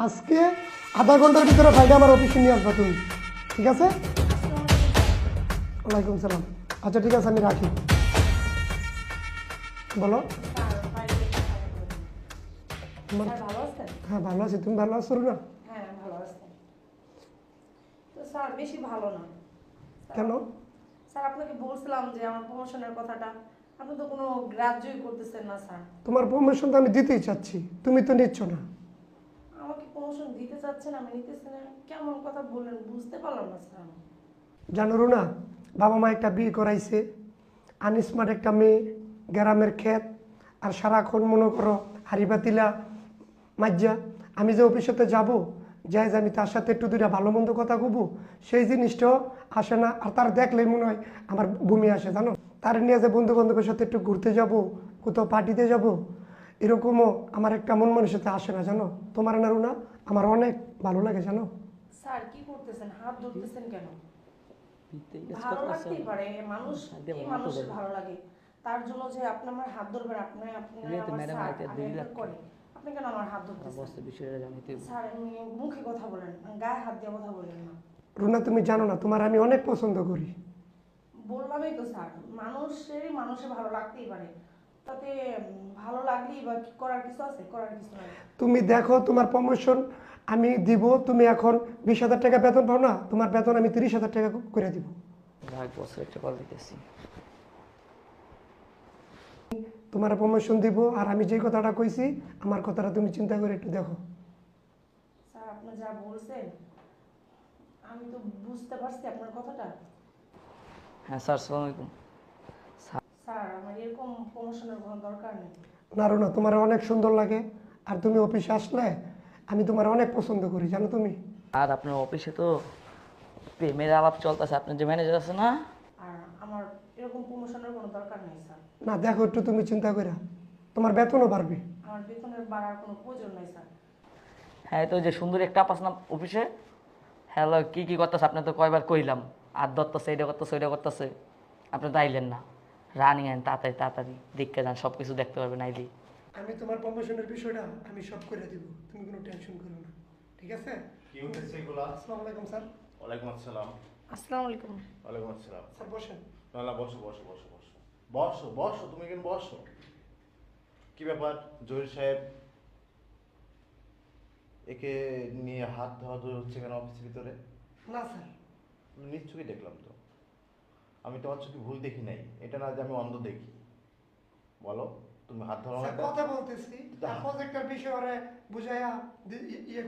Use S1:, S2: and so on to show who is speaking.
S1: আজকে আধা ঘন্টার ভিতরে ফাইলটা আমার অফিসে নিয়ে আসবা তুমি, ঠিক আছে? ওয়ালাইকুম সালাম। আচ্ছা ঠিক আছে, আমি রাখি। বলো। তোমার
S2: ভালো আছেন?
S1: হ্যাঁ ভালো আছি, তুমি ভালো আছো না?
S2: হ্যাঁ ভালো আছি। তো স্যার বেশি ভালো না।
S1: কেন?
S2: স্যার আপনাকে বলছিলাম যে আমার প্রমোশনের কথাটা, আপনি তো কোনো গ্রাহ্যই করতেছেন না স্যার।
S1: তোমার প্রমোশন তো আমি দিতেই চাচ্ছি, তুমি তো নিচ্ছ না।
S2: আমাকে প্রমোশন দিতে চাচ্ছেন, আমি নিতেছি না, কেমন কথা বললেন বুঝতে পারলাম না স্যার আমি।
S1: জানো না, বাবা মা একটা বিয়ে করাইছে, আনস্মার্ট একটা মেয়ে, গ্রামের ক্ষেত, আর সারাক্ষণ মনে করো হারিবাতিলা মাজ্জা। আমি যে অফিসেতে যাব, যাই যে আমি তার সাথে একটু দুইটা ভালো মন্দ কথা কব, সেই জিনিসটাও আসে না। আর তার দেখলেই মনে হয় আমার বমি আসে, জানো। তার নিয়ে যে বন্ধু বান্ধবের সাথে একটু ঘুরতে যাব, কোথাও পার্টিতে যাব, এরকমও আমার একটা মন মানুষের আসে না, জানো। তোমার না আমার অনেক ভালো লাগে, জানো।
S2: স্যার কি করতেছেন, হাত ধরতেছেন কেন? ভালো লাগতেই পারে, মানুষ এই মানুষের ভালো লাগে, তার জন্য যে আপনি আমার হাত ধরবেন, আপনি আপনি আমার স্যার, আমি একবার করি, আপনি কেন আমার হাত ধরতেছেন? স্যার এমনি মুখে কথা বলেন, গায়ে হাত দিয়ে কথা বলেন না।
S1: রুনা, তুমি জানো না তোমার আমি অনেক পছন্দ করি।
S2: বললামই তো স্যার, মানুষেরই মানুষের ভালো লাগতেই পারে, তাতে ভালো লাগলেই বা কি করার কিছু আছে? করার কিছু নাই।
S1: তুমি দেখো, তোমার প্রমোশন আমি দিব, তুমি এখন 20,000 টাকা বেতন পাও না, তোমার বেতন আমি 30,000 টাকা করে দিব।
S3: ভাগ বছর একটা কল দিতেছি।
S1: তোমার প্রমোশন দিব, আর আমি যে কথাটা কইছি আমার কথাটা তুমি চিন্তা করে একটু দেখো।
S2: স্যার আপনি যা বলছেন আমি তো বুঝতে পারছি আপনার কথাটা।
S3: হ্যাঁ স্যার, আসসালামু আলাইকুম।
S2: স্যার আমার এরকম প্রমোশনের কোনো দরকার নেই।
S1: না রুনা, তোমার অনেক সুন্দর লাগে, আর তুমি অফিসে আসলে আমি তোমার অনেক পছন্দ করি, জানো তুমি।
S3: আর আপনার অফিসে তো প্রেমের আলাপ চলতেছে, আপনার যে ম্যানেজার আছে না?
S2: আর আমার এরকম প্রমোশনের কোনো দরকার নেই স্যার।
S1: না দেখো একটু তুমি চিন্তা করে, তোমার বেতনও বাড়বে।
S2: আমার বেতনের বাড়ার কোনো প্রয়োজন নেই স্যার।
S3: হ্যাঁ, এই তো যে সুন্দর একটা পাস না অফিসে, হ্যালো কি কি করতেছে আপনি তো কয়বার কইলাম, আর ধরতেছে, এটা করতেছে, ওইটা করতেছে, আপনি তো আইলেন না। রানিং আইন তাড়াতাড়ি তাড়াতাড়ি দেখতে যান, সব কিছু দেখতে পারবেন আইলি।
S1: আমি তোমার প্রমোশনের বিষয়টা আমি সব করে দিব, তুমি কোনো টেনশন করো না, ঠিক আছে?
S4: কি হইতেছে এগুলা?
S1: আসসালামু আলাইকুম স্যার।
S4: ওয়ালাইকুম আসসালাম।
S2: আসসালামু আলাইকুম।
S4: ওয়ালাইকুম আসসালাম।
S1: স্যার বসেন।
S4: না না, বসো বসো বসো বসো বসো বসো, তুমি এখানে বসো। কি ব্যাপার জহির সাহেব, একে নিয়ে হাত ধরাধরি হচ্ছে কেন অফিসের ভিতরে?
S1: না স্যার।
S4: আমি নিজ চোখে দেখলাম তো, আমি তোমার চোখে ভুল দেখি নাই, এটা না যে আমি অন্ধ দেখি। বলো, তুমি হাত ধরো না
S1: স্যার
S4: কেন?
S1: কথা বলতেছি, প্রজেক্টের বিষয়ে বুঝাইয়া ইয়ে